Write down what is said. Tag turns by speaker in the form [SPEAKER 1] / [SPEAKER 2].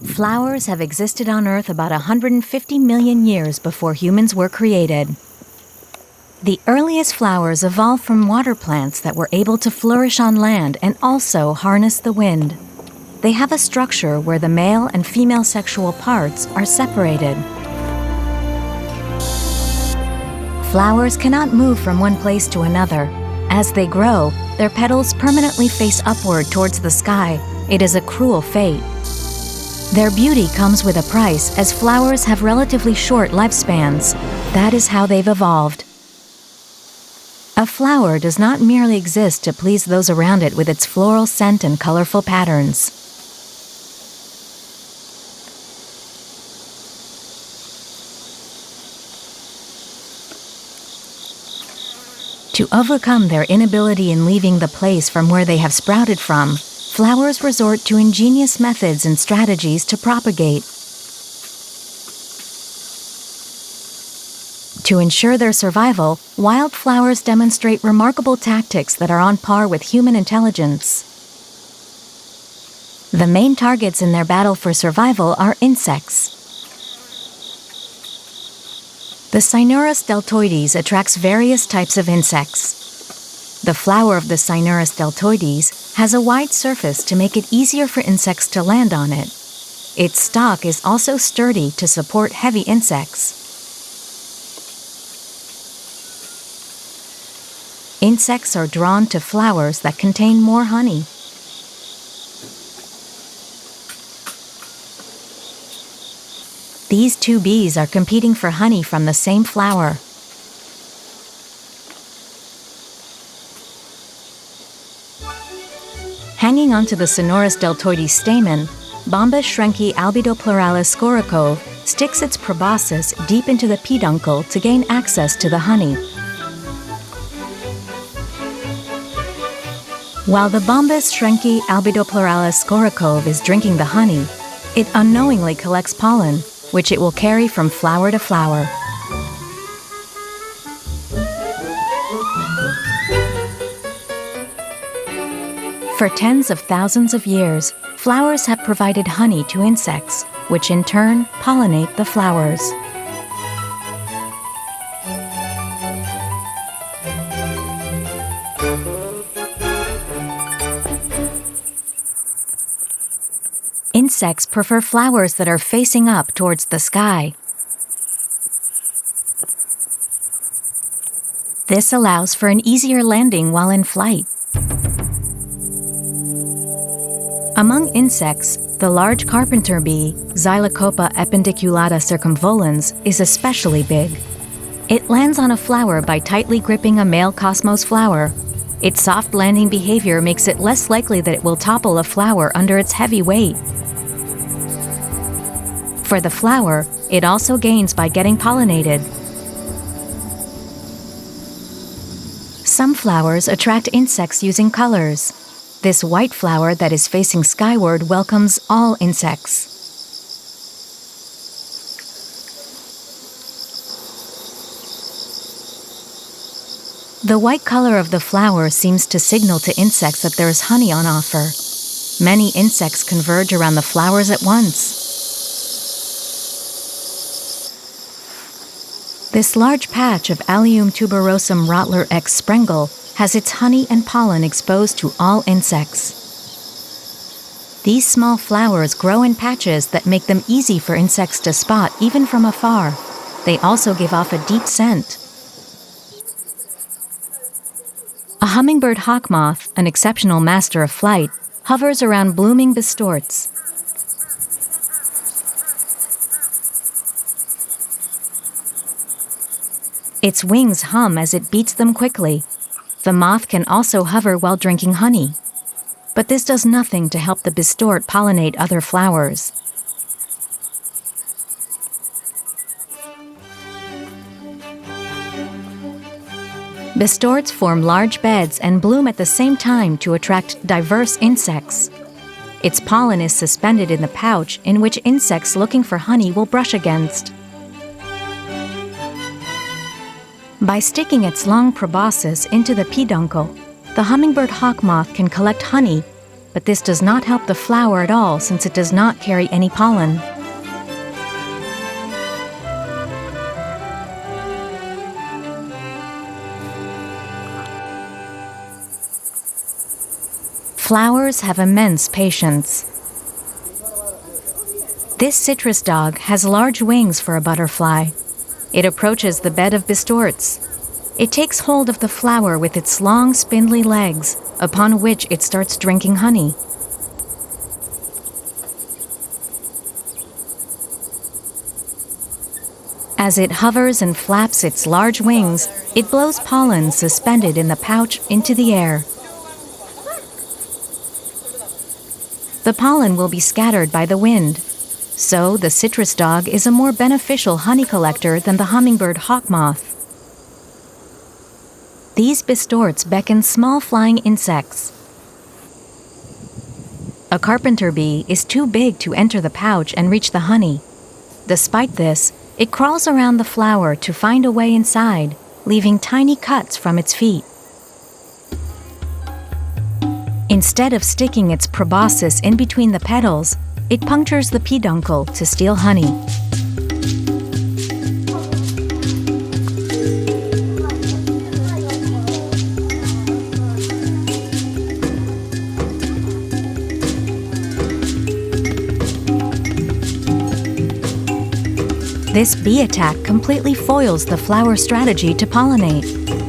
[SPEAKER 1] Flowers have existed on Earth about 150 million years before humans were created. The earliest flowers evolved from water plants that were able to flourish on land and also harness the wind. They have a structure where the male and female sexual parts are separated. Flowers cannot move from one place to another. As they grow, their petals permanently face upward towards the sky. It is a cruel fate. Their beauty comes with a price, as flowers have relatively short lifespans. That is how they've evolved. A flower does not merely exist to please those around it with its floral scent and colorful patterns. To overcome their inability in leaving the place from where they have sprouted from, flowers resort to ingenious methods and strategies to propagate. To ensure their survival, wildflowers demonstrate remarkable tactics that are on par with human intelligence. The main targets in their battle for survival are insects. The Cinereus deltoides attracts various types of insects. The flower of the Cinereus deltoides has a wide surface to make it easier for insects to land on it. Its stalk is also sturdy to support heavy insects. Insects are drawn to flowers that contain more honey. These two bees are competing for honey from the same flower. Hanging onto the Cinereus deltoides stamen, Bombus shrenki albidopluralis scoricove sticks its proboscis deep into the peduncle to gain access to the honey. While the Bombus shrenki albidopluralis scoricove is drinking the honey, it unknowingly collects pollen, which it will carry from flower to flower. For tens of thousands of years, flowers have provided honey to insects, which in turn pollinate the flowers. Insects prefer flowers that are facing up towards the sky. This allows for an easier landing while in flight. Among insects, the large carpenter bee, Xylocopa appendiculata circumvolans, is especially big. It lands on a flower by tightly gripping a male cosmos flower. Its soft landing behavior makes it less likely that it will topple a flower under its heavy weight. For the flower, it also gains by getting pollinated. Some flowers attract insects using colors. This white flower that is facing skyward welcomes all insects. The white color of the flower seems to signal to insects that there is honey on offer. Many insects converge around the flowers at once. This large patch of Allium tuberosum Rottler X Sprengel has its honey and pollen exposed to all insects. These small flowers grow in patches that make them easy for insects to spot even from afar. They also give off a deep scent. A hummingbird hawk moth, an exceptional master of flight, hovers around blooming bistorts. Its wings hum as it beats them quickly. The moth can also hover while drinking honey. But this does nothing to help the bistort pollinate other flowers. Bistorts form large beds and bloom at the same time to attract diverse insects. Its pollen is suspended in the pouch in which insects looking for honey will brush against. By sticking its long proboscis into the peduncle, the hummingbird hawk moth can collect honey but this does not help the flower at all since it does not carry any pollen. Flowers have immense patience. This citrus dog has large wings for a butterfly. It approaches the bed of bistorts. It takes hold of the flower with its long, spindly legs, upon which it starts drinking honey. As it hovers and flaps its large wings, it blows pollen suspended in the pouch into the air. The pollen will be scattered by the wind. So, the citrus dog is a more beneficial honey collector than the hummingbird hawk moth. These bistorts beckon small flying insects. A carpenter bee is too big to enter the pouch and reach the honey. Despite this, it crawls around the flower to find a way inside, leaving tiny cuts from its feet. Instead of sticking its proboscis in between the petals, it punctures the peduncle to steal honey. This bee attack completely foils the flower's strategy to pollinate.